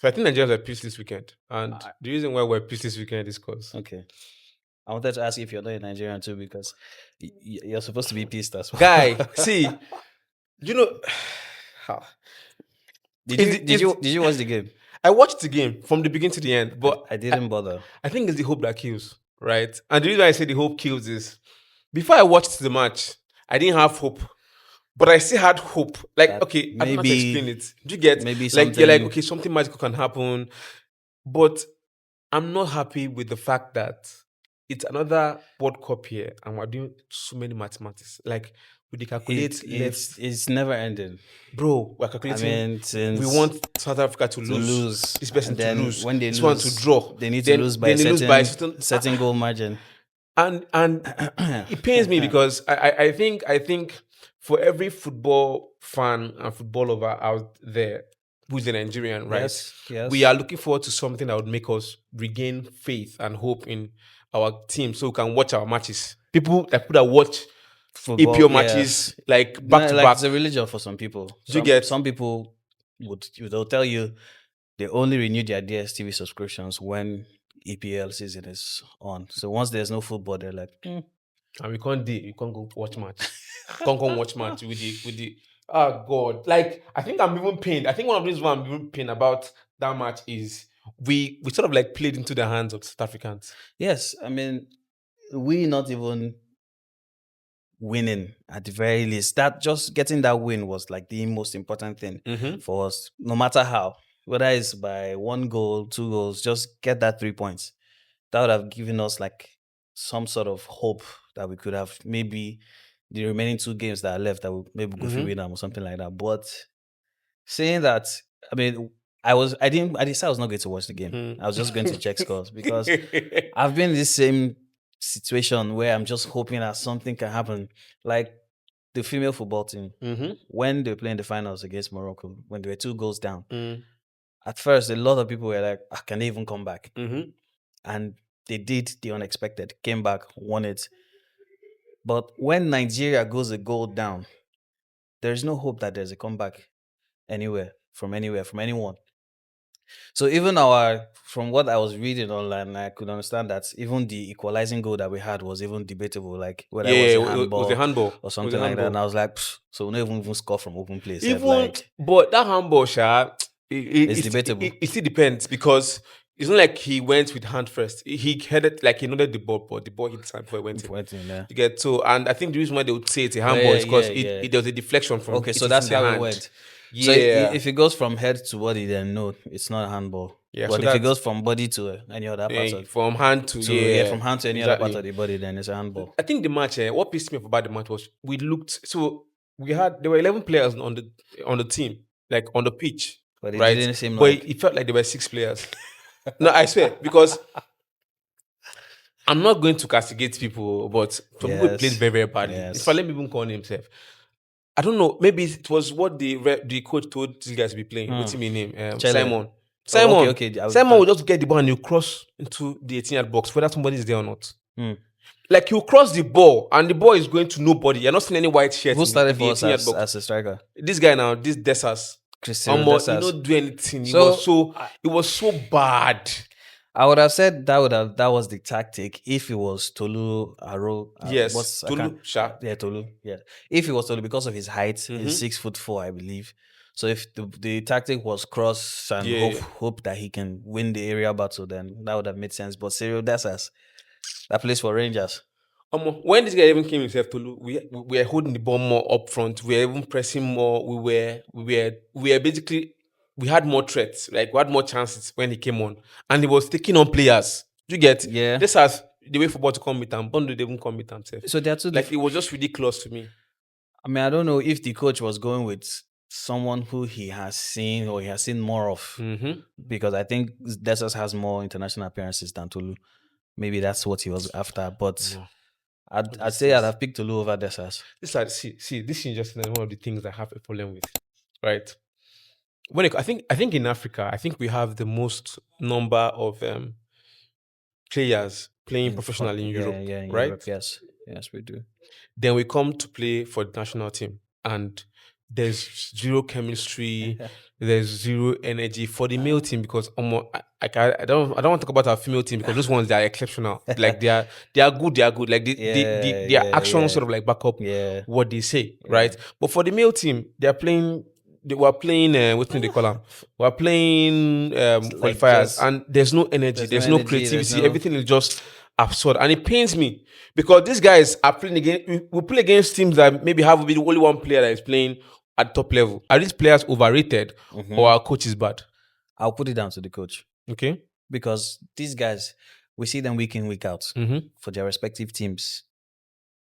So I think Nigerians are pissed this weekend. And I- the reason why we're pissed this weekend is because Okay. I wanted to ask if you're not a Nigerian too, because you're supposed to be pissed as well. guy, see, you know how Did you watch the game? I watched the game from the beginning to the end, but I didn't bother. I think it's the hope that kills, right? And the reason I say the hope kills is before I watched the match, I didn't have hope. But I still had hope. Like, That okay, I don't know how to maybe explain it. Do you get maybe like you're like, something. okay, something magical can happen. But I'm not happy with the fact that it's another World Cup here and we're doing so many mathematics. Like we dey calculate left. It's never ending. Bro, we're I calculating. mean, We since want South Africa to to lose. lose, This person and to then lose. when they This one to draw. they need Then- to lose by a then they lose certain, by a certain- certain goal margin. And it pains me because I think for every football fan and football lover out there who's a Nigerian, right? Yes. We are looking forward to something that would make us regain faith and hope in our team so we can watch our matches. People that watch Football, EPO matches like back to like back. it's a religion for some people. Do you get- some people they'll tell you they only renew their DSTV subscriptions when EPL season is on. So once there's no football, they're like, And we can't go watch match. Can't go watch match with the oh god. Like I think I'm even pained. I think one of the reasons why I'm even pained about that match is we sort of like played into the hands of South Africans. yes. I mean, we not even winning at the very least. That just getting that win was like the most important thing for us, no matter how. Whether it's by 1 goal, 2 goals, just get that 3 points. That would have given us like some sort of hope that we could have maybe the remaining 2 games that are left that we maybe go through with them or something like that. But saying that, I mean, I decided I was not going to watch the game. I was just going to check scores because I've been in this same situation where I'm just hoping that something can happen. Like the female football team, when they were playing the finals against Morocco, when they were 2 goals down, at first, a lot of people were like, can they even come back? And they did the unexpected, came back, won it. But when Nigeria goes a goal down, there's no hope that there's a comeback anywhere, from anyone. So even from what I was reading online, I could understand that even the equalizing goal that we had was even debatable, like whether it was a handball or something like that. And I was like, so we don't even score from open play. But that handball, it's debatable. It still depends because it's not like he went with hand first. He headed like he nodded the ball, but the ball hit time before it went in. Yeah. You get so, and I think the reason why they would say it's a handball is because there was a deflection from. Okay, so that's how it went. Yeah. So if it goes from head to body, then no, it's not a handball. Yeah, but so if it goes from body to any other part of from hand to from hand to any other part of the body, then it's a handball. I think the match. What pissed me off about the match was there were 11 players on the team, like on the pitch, but it right? didn't seem but like it felt like there were 6 players. No, I swear, because I'm not going to castigate people, but some people played very, very badly. Yes. If I let me even call him himself, I don't know. Maybe it was what the coach told these guys to be playing. What's his name? Simon. Simon. Okay. Simon will just get the ball and you cross into the 18-yard box, whether somebody is there or not. Like you cross the ball and the ball is going to nobody. You're not seeing any white shirts. Who started for us 18-yard box. as a striker? This guy now, this Dessas. Cristiano He Dessas. not do anything. So, it was so bad. I would have said that was the tactic if it was Tolu Aro. Yes, Tolu. Yeah, Tolu. Yeah, if it was Tolu because of his height, he's 6'4", I believe. So if the tactic was cross and hope that he can win the area battle, then that would have made sense. But Cyril Dessas, that plays for Rangers. When this guy even came himself, Tolu, we were holding the ball more up front. We were even pressing more. We were basically. We had more threats, like we had more chances when he came on, and he was taking on players. You get, this has the way football to come with him. Bondo didn't come with himself. So they're two it was just ridiculous to me. I mean, I don't know if the coach was going with someone who he has seen more of, because I think Dessas has more international appearances than Tolu. Maybe that's what he was after, but I'd say I'd have picked Tolu over Dessas. This is just one of the things I have a problem with, right? I think in Africa, I think we have the most number of players playing professionally in Europe, right? Europe, yes, we do. Then we come to play for the national team, and there's zero chemistry, there's zero energy for the male team because I don't want to talk about our female team because those ones they are exceptional. Like they are good, they are good. Like their actions sort of like back up what they say, right? But for the male team, they were playing what do they call them? We're playing Like qualifiers, just and there's no energy, there's no there's no energy, there's creativity, no everything is just absurd, and it pains me because these guys are playing against. We play against teams that maybe have the only one player that is playing at top level. Are these players overrated or our coach is bad? I'll put it down to the coach. Okay. Because these guys, we see them week in, week out for their respective teams.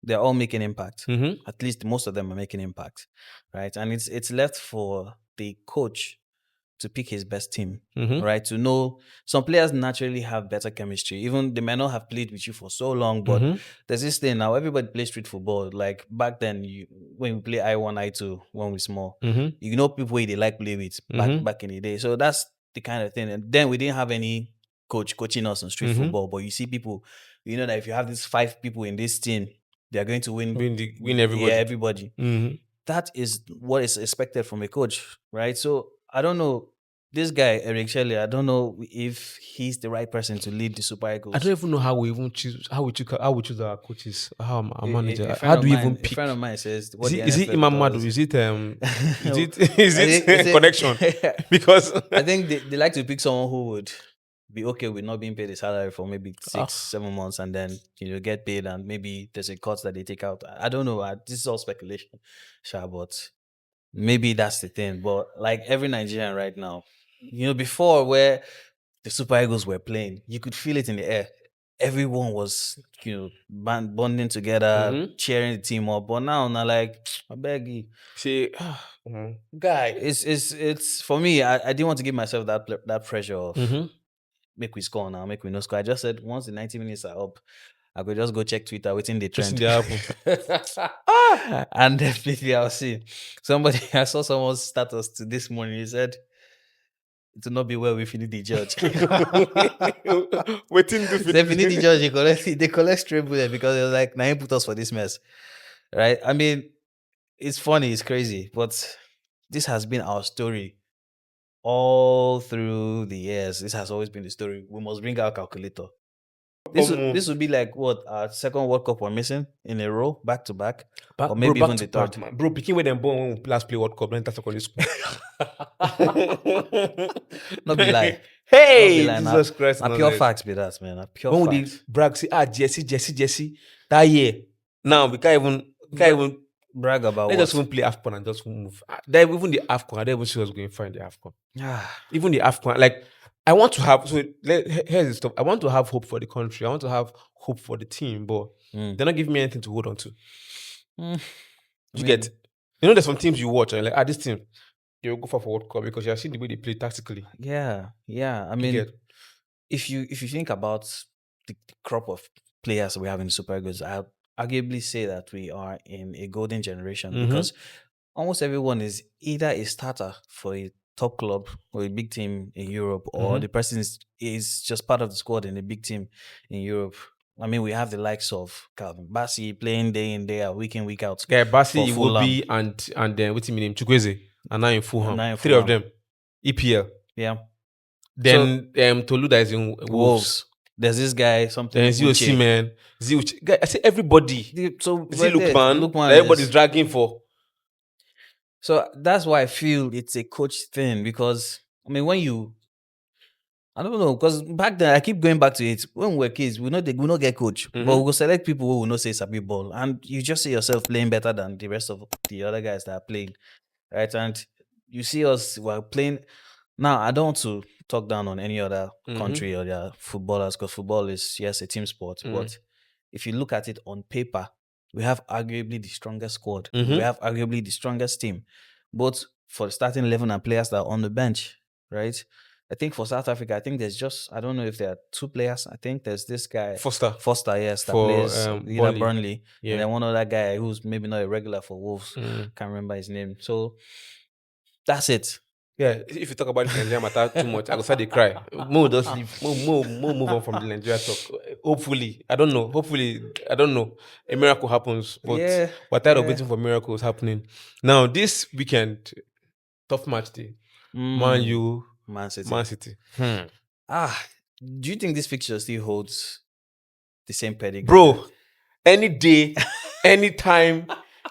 They're all making impact. At least most of them are making impact, right? And it's left for the coach to pick his best team, right? To know some players naturally have better chemistry. Even they may not have played with you for so long, but there's this thing now. Everybody plays street football. Like back then, when we play I1, I2, when we small, you know people they like play with back in the day. So that's the kind of thing. And then we didn't have any coach coaching us on street football, but you see people, you know that if you have these 5 people in this team, they are going to win everybody. Yeah, everybody. That is what is expected from a coach, right? So I don't know. This guy, Eric Shelley, I don't know if he's the right person to lead the Super Eagles. I don't even know how we choose our coaches, how our manager. A How do we even A pick? friend of mine says, Is it Imam Madu? Is it connection? Because I think they like to pick someone who would be okay with not being paid a salary for maybe 6-7 months, and then get paid, and maybe there's a cut that they take out. I don't know. This is all speculation, sure, but maybe that's the thing. But like every Nigerian right now, before where the Super Eagles were playing, you could feel it in the air. Everyone was, bonding together, cheering the team up. But now, like, I beg you. See, Guy, it's for me. I didn't want to give myself that pressure of make we score now, make we no score. I just said once the 90 minutes are up, I could just go check Twitter, waiting the trend. And definitely I'll see. I saw someone's status to this morning. He said, it will not be well if you need the judge. Waiting to So if you need the judge, they collect straight bullet because it was like, now you put us for this mess. Right? I mean, it's funny, it's crazy, but this has been our story all through the years. This has always been the story. We must bring our calculator. This would be like what our second World Cup we're missing in a row, back to back, or maybe even the third. Man. Bro, picking with them born when we last play World Cup, then that's secondary school. Not be lie. Hey, Jesus Christ! Now pure facts be that, man. Pure when facts. we brag say, Jesse, that year. Now we can't even brag about. Let's just even play AFCON and just move. Then even the AFCON, I don't even see us going far in the AFCON. Even the AFCON, like. I want to have here's the stuff. I want to have hope for the country. I want to have hope for the team, but they're not giving me anything to hold on to. You get, there's some teams you watch and you're like, this team, you'll go for World Cup because you're seeing the way they play tactically. Yeah. I mean, if you think about the crop of players we have in the Super Eagles, I arguably say that we are in a golden generation because almost everyone is either a starter for a top club or a big team in Europe, or the person is just part of the squad in a big team in Europe. I mean, we have the likes of Calvin Bassey playing day in, day out, week in, week out. Yeah, Bassey, Iwobi, and then what's his name? Chukwueze, and now in Fulham. 3 of them. EPL. Yeah. Then Toluda is in Wolves. There's this guy, something. Then Zio man. I say everybody. So Lukman everybody's dragging for. So that's why I feel it's a coach thing, because I mean, I don't know, because back then I keep going back to it. When we were kids, we not get coach, but we will select people who will not say sabi ball, and you just see yourself playing better than the rest of the other guys that are playing, right? And you see us while playing. Now I don't want to talk down on any other country or their footballers, because football is a team sport, but if you look at it on paper, we have arguably the strongest squad. We have arguably the strongest team, both for the starting 11 and players that are on the bench, right? I think for South Africa, I think there's just, I don't know if there are 2 players. I think there's this guy, Foster, yes, that plays Burnley. Yeah. And then one other guy who's maybe not a regular for Wolves. Can't remember his name. So that's it. Yeah, if you talk about the Nigeria matter too much, I go start to cry. More just leave. More move on from the Nigeria talk. hopefully, I don't know. Hopefully, I don't know. A miracle happens, but Yeah, we're tired of waiting for miracles happening. Now, this weekend, tough match day. Man U, Man City. Man City. Do you think this fixture still holds the same pedigree? Bro, any day, anytime,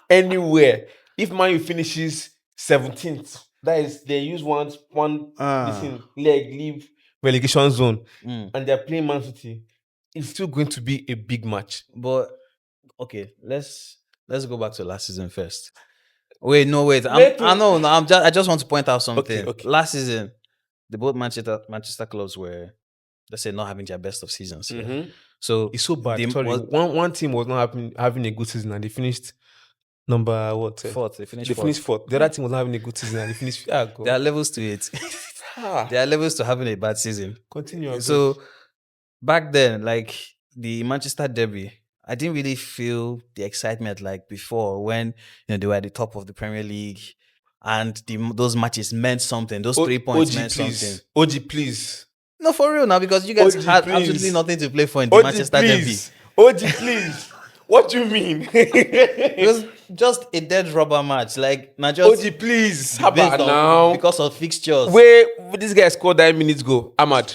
anywhere. If Man U finishes 17th, that is, they use one listen, leave relegation zone, and they're playing Man City, it's still going to be a big match. But okay, let's go back to last season first. Wait. I just want to point out something. Okay. Last season, the both Manchester clubs were, let's say, not having their best of seasons. So It's so bad. Sorry, one team was not having a good season and they finished number what? fourth. They finished They finished fourth. The other team was not having a good season and they finished. God. There are levels to it. There are levels to having a bad season. Continue. So back then, like the Manchester derby, I didn't really feel the excitement like before when they were at the top of the Premier League and those matches meant something. Those 3 points meant something. OG, please. No, for real now, because you guys OG, had please. absolutely nothing to play for in the Manchester derby. OG, please. What do you mean? It was just a dead rubber match. Like, not just OG, please. How about now? Because of fixtures. Where this guy scored 9 minutes ago, Ahmad.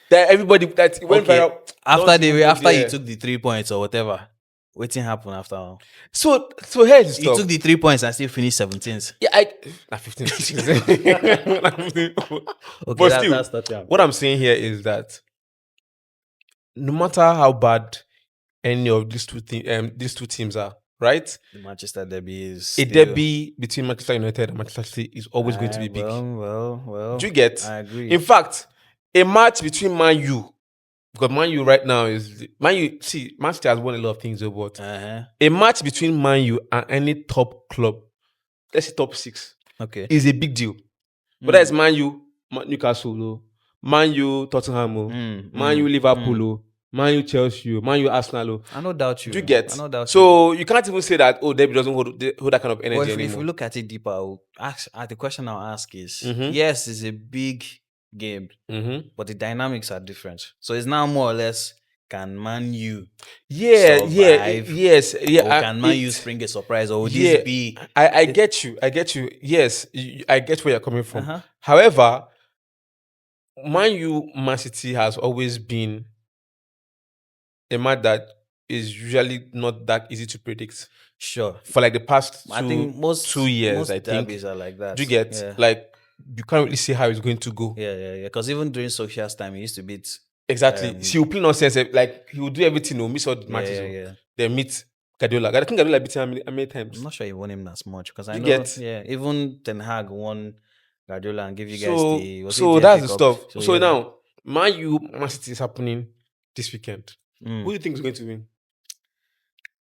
That everybody that went viral. After he took the 3 points or whatever, waiting happened after all. So here's the He stuff. took the 3 points and still finished 17th. Yeah, 15. Okay, But still, that's Tottenham. what I'm saying here is that no matter how bad any of these two teams are, right? The Manchester derby is a derby between Manchester United and Manchester City is always going to be big. Well. Do you get? I agree. In fact, a match between Man U, because Man U right now is Man U. See, Man City has won a lot of things, but a match between Man U and any top club, let's say top 6, is a big deal. Whether it's Man U, Newcastle, Man U, Tottenham, Man U, Liverpool, Man U, Chelsea, Man U, Arsenal. I no doubt you. Do you get? I no doubt so you can't even say that derby doesn't hold that kind of energy anymore. If we look at it deeper, the question I'll ask is: yes, it's a big game, but the dynamics are different. So it's now more or less: can Man U survive? Or can Man U spring a surprise? Or would this be? I get you. Yes, I get where you're coming from. However, Man U, Man City has always been a match that is usually not that easy to predict. Sure. For like the past I think most 2 years, most I think derbies are like that. Do you get? Yeah. Like you can't really see how it's going to go. Yeah. Because even during Solskjaer's time, he used to beat. Exactly. He will play nonsense. Like he will do everything. He'll miss all the matches. Yeah. Then meet Guardiola. I think Guardiola beat him how many times? I'm not sure he won him as much because I know. Get? Yeah. Even Ten Hag won Guardiola and give you guys that's the stuff. So yeah. now Man U, Man City is happening this weekend. Who do you think is going to win?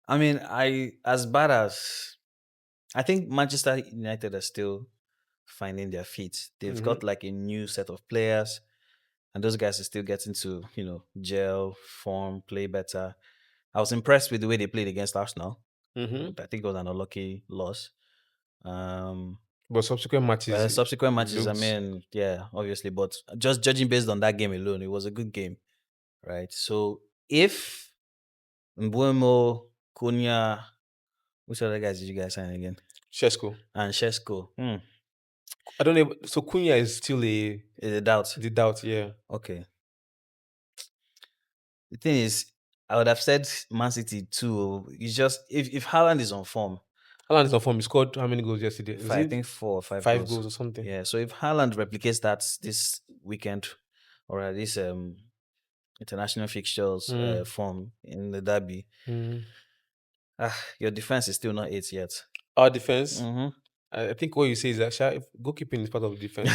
I mean, as bad as I think Manchester United are still finding their feet. They've got like a new set of players, and those guys are still getting to, gel, form, play better. I was impressed with the way they played against Arsenal. I think it was an unlucky loss. But subsequent matches, I mean, yeah, obviously, but just judging based on that game alone, it was a good game, right? So if Mbuemo, Cunha, which other guys did you guys sign again? Shesko. I don't know. So Cunha is still a doubt. The doubt, yeah. Okay. The thing is, I would have said Man City too. It's just if Haaland is on form. Haaland is on form. He scored how many goals yesterday? I think 4 or 5 5 goals or something. Yeah. So if Haaland replicates that this weekend or at this international fixtures form in the derby, your defense is still not 8 yet. Our defense? I think what you say is that goalkeeping is part of the defense.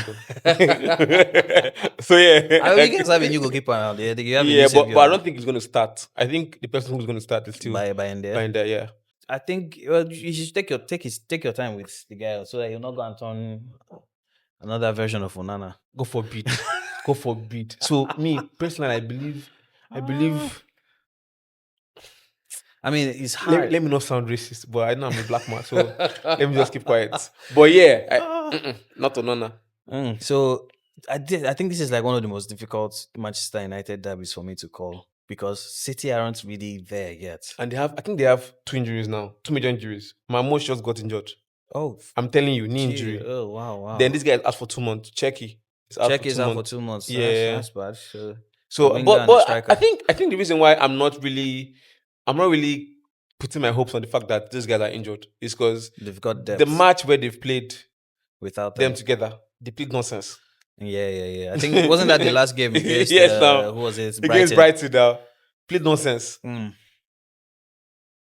So yeah. You guys have a new goalkeeper now. But I don't think he's going to start. I think the person who's going to start is still by Ender. Yeah. I think you should take your time with the guy so that you'll not go and turn another version of Onana. Go for beat. So me personally, I believe. I mean, it's hard. Let me not sound racist, but I know I'm a black man, so let me just keep quiet. But yeah, not Onana. So I think this is like one of the most difficult Manchester United derbies for me to call because City aren't really there yet. And I think they have 2 injuries now, 2 major injuries. Marmoush just got injured. Oh, I'm telling you, knee gee, injury. oh wow. Then this guy is out for 2 months. Checky is out Check for is 2 out for months. 2 months. Yeah. That's bad. So, So, winger but and a but striker. I think the reason why I'm not really putting my hopes on the fact that these guys are injured is because They've got depth the match where they've played without them them. together, they played nonsense. Yeah. I think wasn't that the last game against Yes, now who was it? against Brighton now, played nonsense. Mm.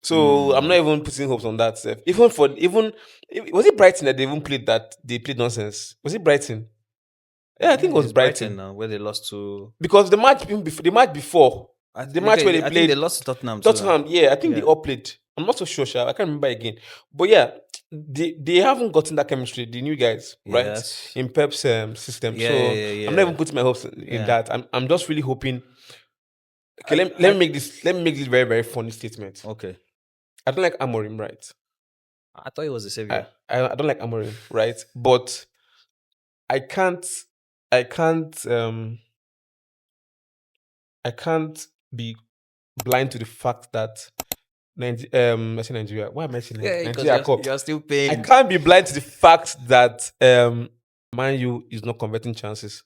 So I'm not even putting hopes on that. Was it Brighton that they played nonsense? Was it Brighton? Yeah, I think it was It's Brighton Brighton now where they lost to. because the match before the match where they I think they played lost to Tottenham. Tottenham, yeah, I think they Yeah. all played. I'm not so sure, Sha. I can't remember again. But yeah, they haven't gotten that chemistry, the new guys, right? Yes. In Pep's system. Yeah, So yeah. I'm not even putting my hopes in Yeah. that. I'm just really hoping. Okay, let me make this very, very funny statement. Okay. I don't like Amorim, right? I thought he was the savior. I don't like Amorim, right? But I can't I can't be blind to the fact that I say Nigeria. Why am I saying Yeah, because Nigeria Cup? you're still I paying. can't be blind to the fact that Man U is not converting chances.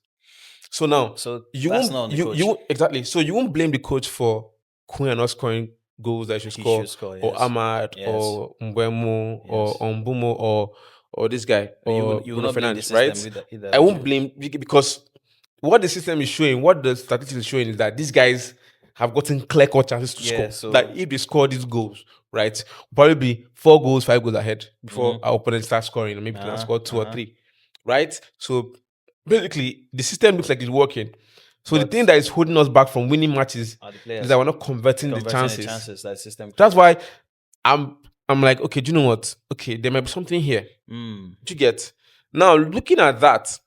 So now So you that's won't not on the coach. exactly. So you won't blame the coach for Queen not scoring goals that he should He score, should score, or yes. Ahmad, Yes. or Mbeumo, or Yes. Ombumo, or this guy, or You will Bruno not blame the Fernandes, system right? either, I would won't you? blame because what the system is showing, what the statistics is showing is that these guys have gotten clear-cut chances to Yeah, score. so- That if they score these goals, right, probably be 4 goals, 5 goals ahead before our opponent starts scoring, or maybe can score 2 or 3, right? So basically, the system looks like it's working. So the But thing that is holding us back from winning matches are the is players that we're not converting the converting chances. that system. That's why I'm like, okay, do you know what? Okay, there might be something here. Mm. Do you get? Now looking at that,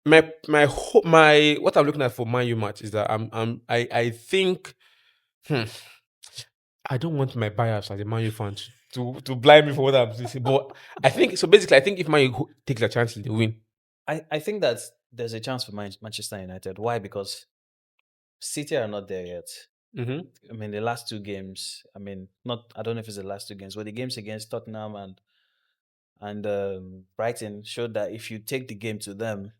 my what I'm looking at for Man U match is that I think I don't want my bias as a Man U fan to blind me for what I'm saying. But I think so. Basically, I think if Man U takes their chances, they win. I think that there's a chance for Manchester United. Why? Because City are not there yet. Mm-hmm. I mean, the last 2 games. I mean, not. I don't know if it's the last 2 games, but the games against Tottenham and Brighton showed that if you take the game to them,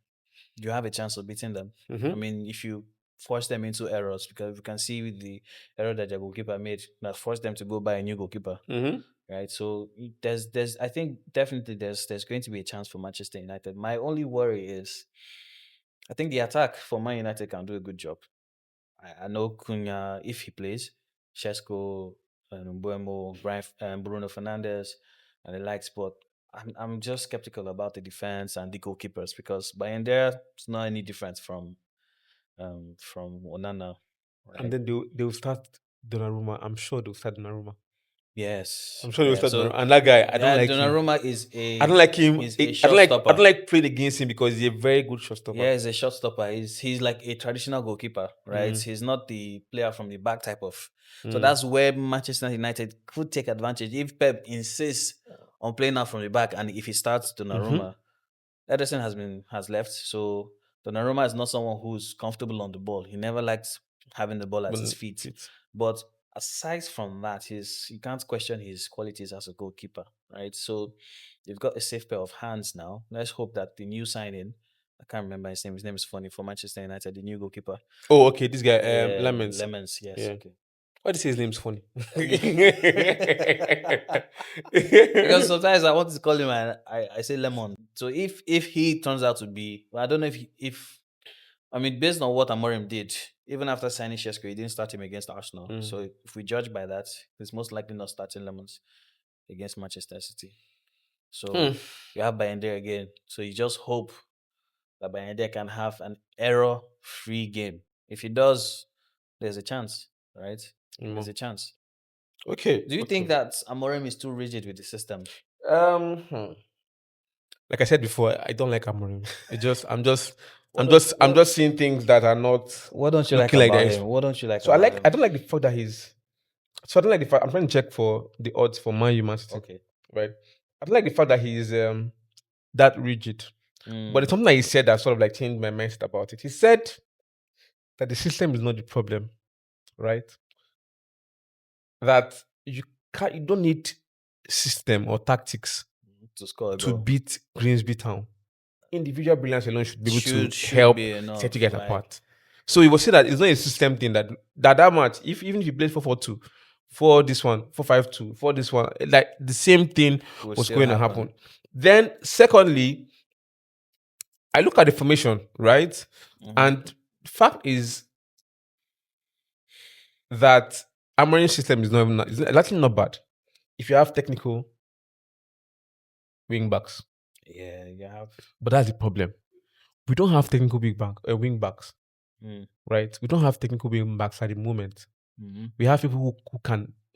you have a chance of beating them. Mm-hmm. I mean, if you force them into errors, because we can see with the error that their goalkeeper made that forced them to go buy a new goalkeeper. Mm-hmm. Right. So there's I think definitely there's going to be a chance for Manchester United. My only worry is I think the attack for Man United can do a good job. I know Cunha, if he plays, Shesko, Mbuemo, Bruno Fernandes, and the likes, but I'm just skeptical about the defense and the goalkeepers because by in there it's not any difference from Onana. Right? And then they'll start Donnarumma. I'm sure they'll start Donnarumma. Yes. I'm sure they'll Yeah. start So Donnarumma. And that guy, I don't like him. Donnarumma is I don't like him. He's a I shot don't like. stopper. I don't like playing against him because he's a very good shot stopper. Yeah, he's a shot stopper. He's like a traditional goalkeeper, right? He's not the player from the back type of. So that's where Manchester United could take advantage if Pep insists on playing out from the back, and if he starts Donnarumma, Ederson has left, so Donnarumma is not someone who's comfortable on the ball. He never likes having the ball at his feet. But aside from that, you can't question his qualities as a goalkeeper, right? So you've got a safe pair of hands now. Let's hope that the new signing, I can't remember his name. His name is funny for Manchester United, the new goalkeeper. Oh, okay. This guy, Lemons. Lemons, yes. Yeah. Okay. Why do you say his name's funny? Because sometimes I want to call him and I say Lemon. So if he turns out to be, well, I don't know if I mean, based on what Amorim did, even after signing Shesko, he didn't start him against Arsenal. So if we judge by that, he's most likely not starting Lemons against Manchester City. So you have Bayende again. So you just hope that Bayende can have an error-free game. If he does, there's a chance, right? There's a chance. Okay. Do you think that Amorim is too rigid with the system? Like I said before, I don't like Amorim. I'm just seeing things that are not. What don't you like looking about this. him? What don't you like So about him? I don't like the fact that he's. So I don't like the fact. I'm trying to check for the odds for Man U Man City. Okay. Right. I don't like the fact that he's that rigid. But it's something that he said that sort of like changed my mindset about it. He said that the system is not the problem. right? That you don't need system or tactics to score a to goal. beat Grimsby Town. Individual brilliance alone should be able to Should help be set you enough. guys Like, apart. So you will see that it's not a system thing that much. If even if you played 4-4-2, for this one, 4-5-2, for this one, like the same thing would was still going to happen. happen. Then, secondly, I look at the formation, right? And fact is that Amorim's system is not even it's actually not bad if you have technical wing backs. Yeah, you have. But that's the problem. We don't have technical wing backs, right? We don't have technical wing backs at the moment. We have people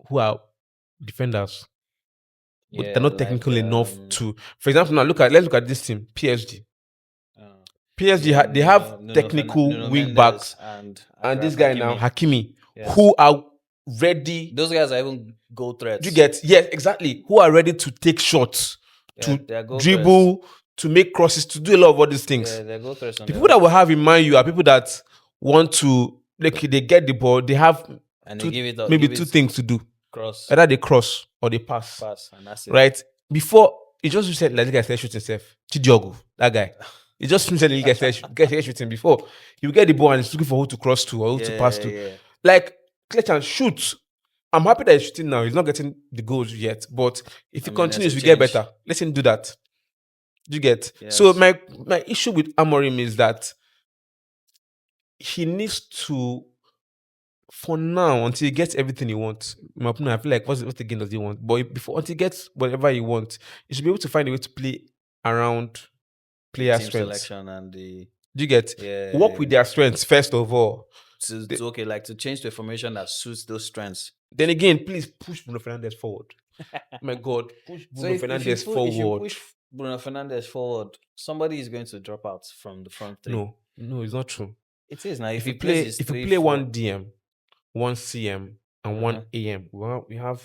who are defenders, but they're Yeah, not like technical enough to. For example, now let's look at this team, PSG. PSG yeah, they have Nuno technical wing Mendes backs, and and this Achraf guy now Hakimi. Hakimi, Yes. who are ready. Those guys are even goal threats. You get yes, exactly. Who are ready to take shots, Yeah, to they are goal dribble, to make crosses, to do a lot of all these things. Yeah, they're goal threats. The people that will have in mind you are people that want to like they get the ball, they have and they give it up, maybe two things to do. Cross. Either they cross or they pass. And that's it. Right? Before it just said like this guy started shooting himself. Chidiogu, that guy. It just said he gets shooting before. You get the ball and he's looking for who to cross to or who to pass to. Yeah. Like Clayton shoots. I'm happy that he's shooting now. He's not getting the goals yet. But if he continues, we get better. Let him do that. You get? Yes. So my issue with Amorim is that he needs to, for now, until he gets everything he wants. In my opinion, I feel like what's the game does he want? But until he gets whatever he wants, he should be able to find a way to play around player team strengths. Selection and the. Do you get? Work with their strengths first of all. To change to a formation that suits those strengths. Then again, please push Bruno Fernandes forward. Oh my God, push Bruno Fernandes forward. If you push Bruno Fernandes forward, somebody is going to drop out from the front three. No, it's not true. It is now. If you play one DM, one CM, and one AM, we have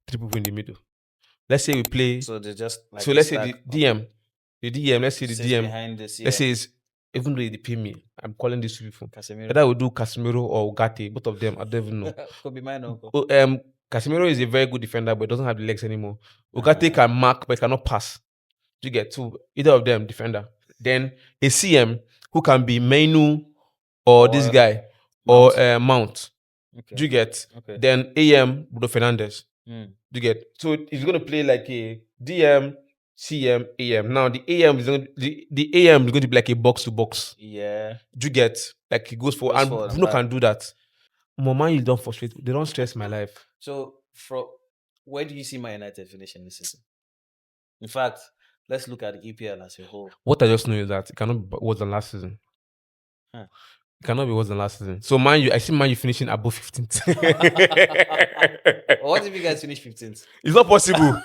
three people in the middle. Let's say we play. So they just like so let's say the DM. Let's say the DM. Behind this, let's say it's even though they pay me, I'm calling these people. Casemiro. Whether we do Casemiro or Ugarte, both of them, I don't even know. Could be mine, uncle. Casemiro is a very good defender, but doesn't have the legs anymore. Ugarte can mark, but cannot pass. You get to either of them defender. Then a CM who can be Menu or this guy Mount. Or Mount. Okay. Do you get? Okay. Then AM Bruno Fernandes. Do you get? So he's going to play like a DM, CM, AM. Now the AM is going to be like a box to box. Yeah. Do you get? Like he goes for and Bruno can do that. Man, you don't frustrate. They don't stress my life. So where do you see Man United finishing this season? In fact, let's look at the EPL as a whole. What I just know is that it cannot be worse than last season. It cannot be worse than last season. So I see Man U finishing above 15th. What if you guys finish 15th? It's not possible.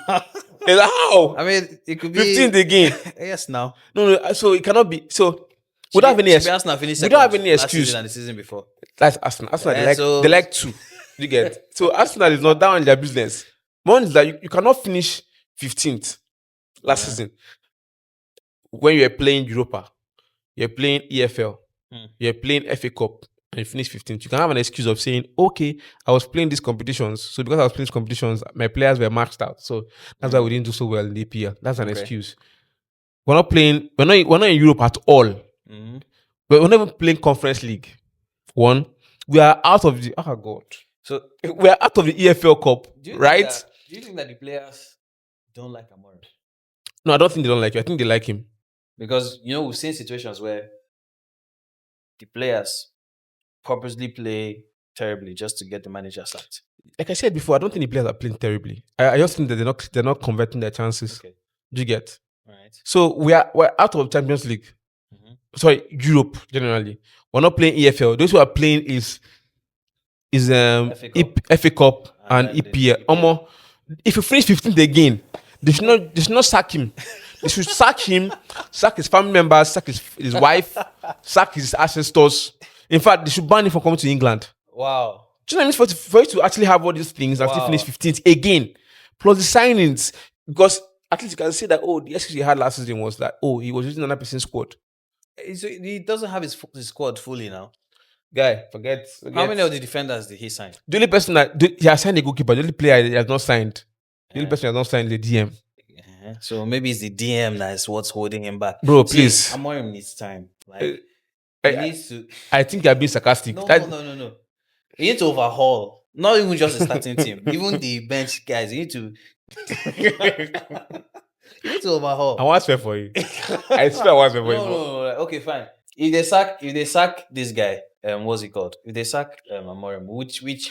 It's how? I mean, it could be 15th again. Yes, now. No. So it cannot be. So we don't have any excuse. We don't have any excuse. Than the season before. That's Arsenal. Arsenal, they like two. You get? So Arsenal is not down in their business. One is that you cannot finish 15th last season when you are playing Europa, you're playing EFL, you're playing FA Cup, and you finish 15th. You can have an excuse of saying, okay, I was playing these competitions, so because I was playing these competitions, my players were maxed out, so that's why we didn't do so well in the EPL. That's an excuse. We're not in Europe at all. We're not even playing Conference League. One, we are out of the So we are out of the EFL Cup, right? Do you think that the players don't like Amorim? No, I don't think they don't like you. I think they like him. Because, we've seen situations where the players purposely play terribly just to get the manager sacked. Like I said before, I don't think the players are playing terribly. I just think that they're not converting their chances. Okay. Do you get? Right. So we're out of Champions League. Sorry, Europe generally. We're not playing EFL. Those who are playing is FA Cup and EPL. If you finish 15th again, they should not sack him. They should sack him, sack his family members, sack his wife, sack his ancestors. In fact, they should ban him from coming to England. Wow. Do you know what I mean? For you to actually have all these things and still finish 15th again, plus the signings, because at least you can say that, the excuse he had last season was that, he was using 100% squad. So he doesn't have his squad fully now. Guy, forget. How many of the defenders did he sign? The only person he has signed a goalkeeper, the only player he has not signed. The only Eh. person he has not signed is the DM. So maybe it's the DM that is what's holding him back. Bro, See, please. Amorim needs time. Like I, he needs to. I think you're being sarcastic. No. You need to overhaul. Not even just the starting team, even the bench guys. You need to. You need to overhaul. I want to swear for you. I swear I want to swear for you. No. Okay, fine. If they sack this guy, what's he called? If they sack Amorim, which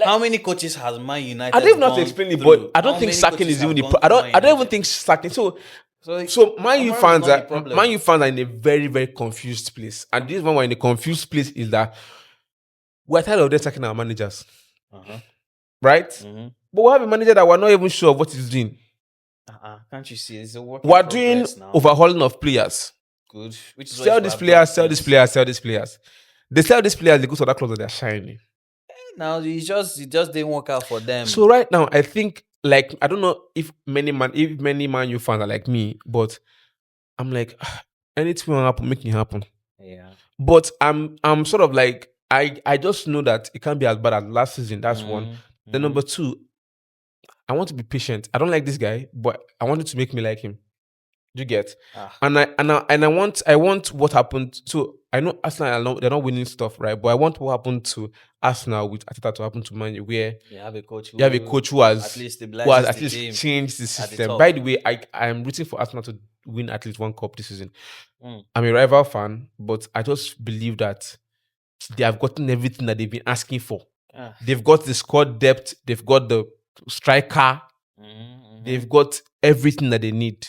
how many coaches has Man United? I don't even know how to explain it, but I don't think sacking is even the. I don't even think sacking. So Man U fans are in a very, very confused place, and this one we're in a confused place is that we're tired of them sacking our managers, right? Mm-hmm. But we have a manager that we're not even sure of what he's doing. Can't you see? It's a work. We're doing overhauling of players. Good. Which is sell these players. They sell these players. They go to other clubs that they're shining. Now it just didn't work out for them. So right now, I think I don't know if many Man U fans are like me, but I'm like, anything will happen, make it happen. Yeah. But I'm sort of like I just know that it can't be as bad as last season. That's one. Then number two, I want to be patient. I don't like this guy, but I want it to make me like him. Do you get? And I want what happened. So I know Arsenal, they're not winning stuff, right? But I want what happened to Arsenal with Etihad to happen to Man U, where you have a coach who has at least changed the system. By the way, I am rooting for Arsenal to win at least one cup this season. I'm a rival fan, but I just believe that they have gotten everything that they've been asking for. They've got the squad depth, they've got the striker, they've got everything that they need.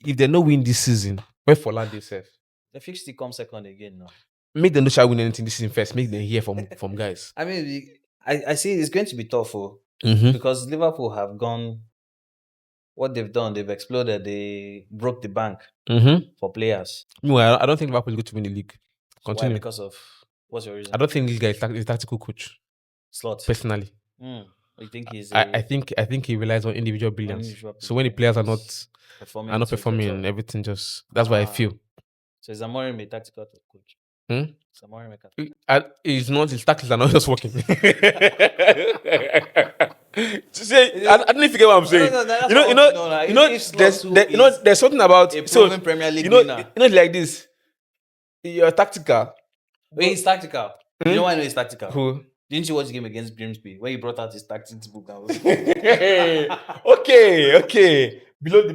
If they not win this season, where for land themselves? The fix still come second again now. Make them not shall win anything this season first. Make them hear from guys. I mean, I see it's going to be tough because Liverpool have gone. What they've done, they've exploded. They broke the bank for players. Meanwhile, I don't think Liverpool is going to win the league. Continue. Why? Because of what's your reason? I don't think this guy is a tactical coach. Slot. Personally. You think he's? I think he relies on individual brilliance. So when the players are not performing, everything just that's what I feel. So is Amorim a tactical coach? Is Amorim a tactical? He's not. His tactics are not just working. Say, I don't know if you get what I'm saying. There's something about a proven Premier League winner. Like this. You're tactical. Wait, he's tactical. You know why I know he's tactical? Who? Didn't you watch the game against Grimsby when he brought out his tactics book? Okay. Below the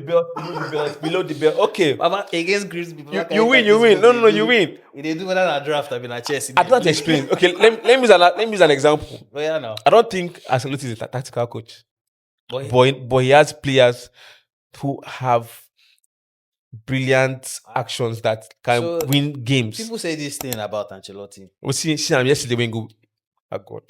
belt. Okay. Against Grimsby. You win. No, you win. If they do better than a draft, I've been a chess. I don't explain. Okay, let me use an example. Oh, yeah, no. I don't think Ancelotti is a tactical coach. But he has players who have brilliant actions that can win games. People say this thing about Ancelotti. We see him yesterday when go. Oh God!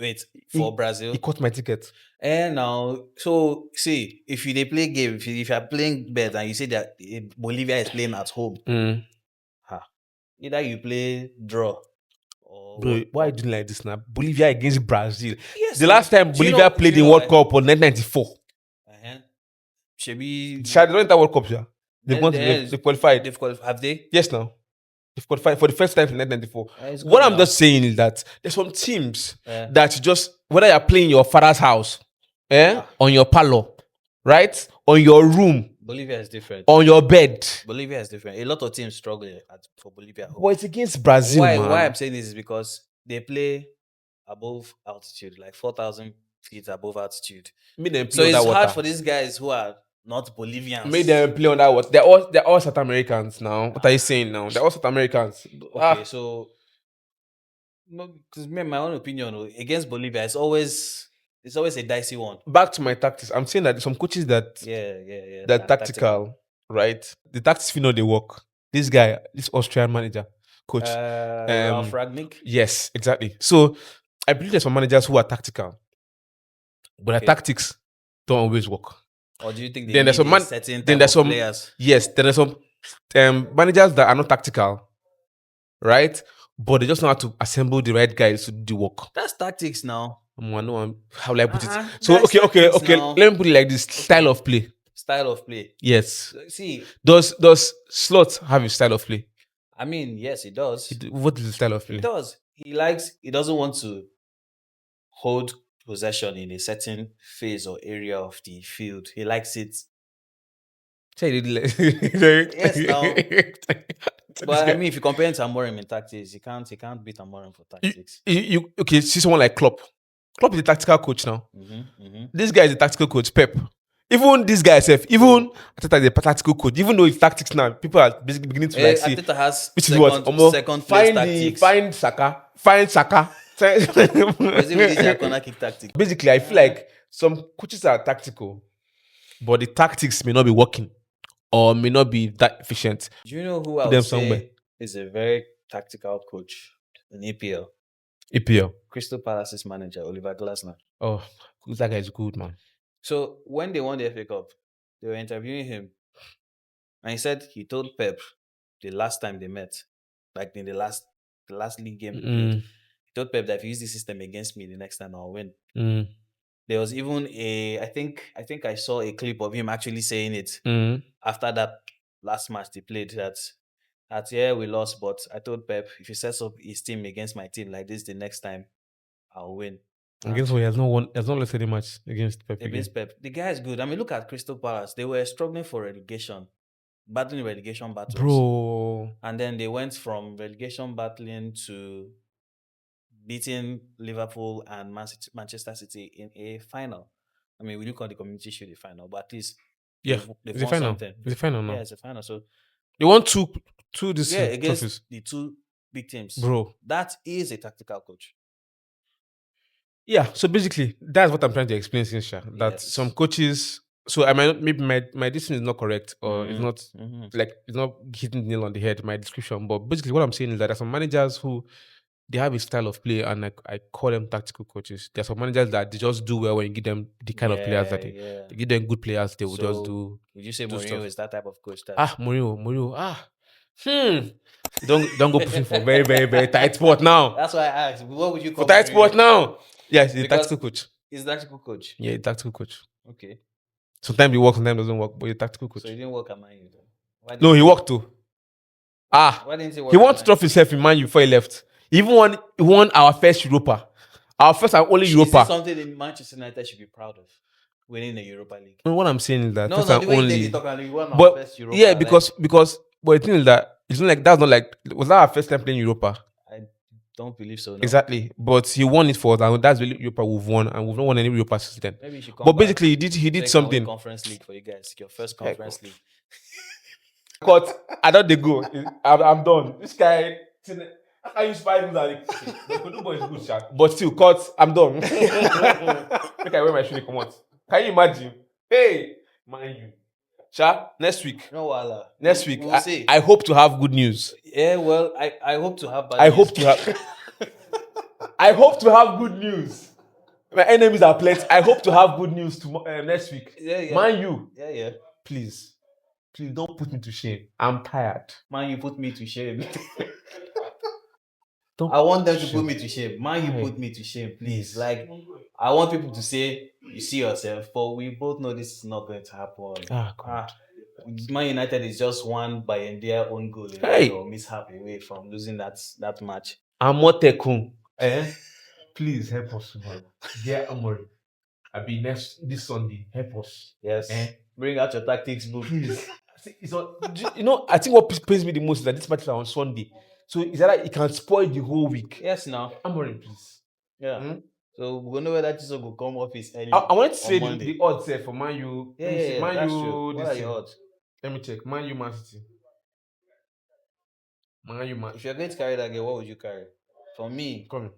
Wait for Brazil. He caught my ticket. And now, so see, if they play game, if you are playing bet and you say that Bolivia is playing at home, either you play draw. Bro, why are you doing like this now? Bolivia against Brazil. Yes, the last time Bolivia played in World Cup was 1994. Shebi. They don't enter World Cup, yeah. They qualified. They've qualified. Have they? Yes, now. They've qualified for the first time in 1994. What I'm just saying is that there's some teams that just, whether you're playing your father's house, on your parlor, right? On your room. Bolivia is different. On your bed. Bolivia is different. A lot of teams struggle for Bolivia. But it's against Brazil, Why I'm saying this is because they play above altitude, like 4,000 feet above altitude. So it's hard for these guys who are not Bolivians. Made them play on that water. They're all South Americans now. What are you saying now? They're all South Americans. Okay, so because my own opinion against Bolivia, it's always a dicey one. Back to my tactics. I'm saying that some coaches that that tactical, right? The tactics they work. This guy, this Austrian coach, Ralf Rangnick. Yes, exactly. So I believe there's some managers who are tactical, but their tactics don't always work. Or do you think then there's some players? Yes, then there's some managers that are not tactical, right? But they just know how to assemble the right guys to do the work. That's tactics now. How will I put it? So okay. Let me put it like this: style of play. Style of play. Yes. See, does Slot have a style of play? I mean, yes, he does. What is the style of He play? does. He doesn't want to hold possession in a certain phase or area of the field. He likes it. Say he did Yes, now. This But I guy. mean, if you compare him to Amorim in tactics, he can't beat Amorim for tactics. You okay? See someone like Klopp. Klopp is a tactical coach now. Mm-hmm. This guy is a tactical coach. Pep. Even this guy self, even Ateta is a tactical coach. Even though it's tactics now, people are basically beginning to like see Ateta has which is what. second place tactics. Find Saka. Or is it with this corner kick tactic? Basically, I feel like some coaches are tactical, but the tactics may not be working or may not be that efficient. Do you know who I Put would them say somewhere. is a very tactical coach in EPL? EPL. Crystal Palace's manager, Oliver Glasner. Oh, that guy is good, man. So when they won the FA Cup, they were interviewing him, and he said he told Pep the last time they met, like in the last league game they played, he told Pep that if you use the system against me the next time, I'll win. There was even I think I saw a clip of him actually saying it after that last match they played that yeah, we lost, but I told Pep, if he sets up his team against my team like this the next time, I'll win. Against what? He has not lost any match against Pep. Against Pep. The guy is good. I mean, look at Crystal Palace. They were struggling for relegation, battling relegation battles. Bro. And then they went from relegation battling to beating Liverpool and Manchester City in a final. I mean, we do call the Community Shield the final, but at least they've It's a won final. something. It's a final now. Yeah, it's a final. So they won two this against trophies. the two big teams. Bro. That is a tactical coach. Yeah, so basically, that's what I'm trying to explain, Sinsha. That some coaches, so I might maybe my decision is not correct or it's not like it's not hitting the nail on the head, my description. But basically, what I'm saying is that there are some managers who they have a style of play, and I call them tactical coaches. There are some managers that they just do well when you give them the kind of players that they give them good players. They will just do. Would you say Mourinho is that type of coach? Mourinho. Don't go pushing for very, very, very tight spot now. That's why I asked. What would you call for tight spot now? Yes, he's a tactical coach. He's a tactical coach. Yeah, he's a tactical coach. Okay. Sometimes he works, sometimes doesn't work, but he's a tactical coach. So he didn't work at Man U then? No, he worked too. Why didn't he work? He won trophy himself in Man U before he left. He even won our first Europa. Our first and only Europa. Is something that Manchester United should be proud of? Winning the Europa League. No, what I'm saying is that first and only. First Europa, yeah, because but the thing is that it's not like that's not like was that our first time playing Europa? I don't believe so. No. Exactly, but he won it for us, and that's really Europa we've won, and we've not won any Europa since then. Maybe you should come but basically, he did something. Conference League for you guys. Your first Conference League. Cut. I don't they go. I'm done. This guy. I use 5 minutes. The Kodubo is good, Sha. But still, cut. I'm done. Look at where my shoe come out. Can you imagine? Hey, man, you. Sha, next week. No, wala. Next week. We'll see. I hope to have good news. Yeah, well, I hope to have bad I news. hope to have. I hope to have good news. My enemies are plenty. I hope to have good news next week. Yeah. Man, you. Yeah. Please don't put me to shame. I'm tired. Man, you put me to shame. I want them to put me to shame. Man, you put me to shame, please. Like, I want people to say, you see yourself, but we both know this is not going to happen. Man United is just one by India own goal or mishap away from losing that match. Amotekun. Please help us, man. Dear Amory. I'll be this Sunday. Help us. Yes. Bring out your tactics book. Please. I think what pains me the most is that this match is on Sunday. So is that it can spoil the whole week? Yes, now. Amory, please. Yeah. So we're gonna know whether Chisom will come off his early. I wanted to say the odds for Man U. Yeah, Man that's U. true. What are your odds? Let me check. Man U, Man City. Man U, Man. If you're going to carry that game, what would you carry? For me, come on.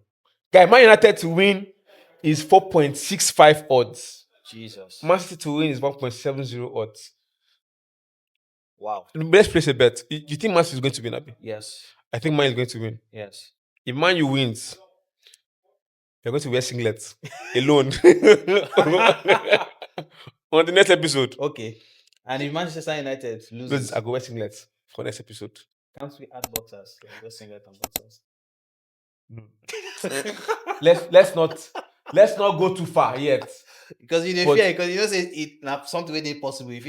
Guy, Man United to win is 4.65 odds. Jesus. Man City to win is 1.70 odds. Wow. Let's place a bet. You think Man City is going to win, Abi? Yes. I think Man is going to win. Yes. If Man U wins, you're going to wear singlets alone on the next episode. Okay. And if Manchester United loses, I go wear singlets for next episode. Can't we add boxers? Go singlet and boxers. No. let's not go too far yet. Because you fear, because you know say it something very possible. If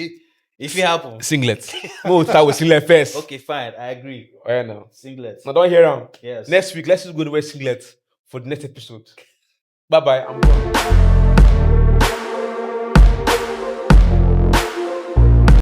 If it happens. Singlet. We'll start with singlet first. Okay, fine. I agree. Oh, yeah, now. Singlet. Now don't hear him. Yes. Next week, let's just go to wear singlet for the next episode. Bye bye. I'm gone.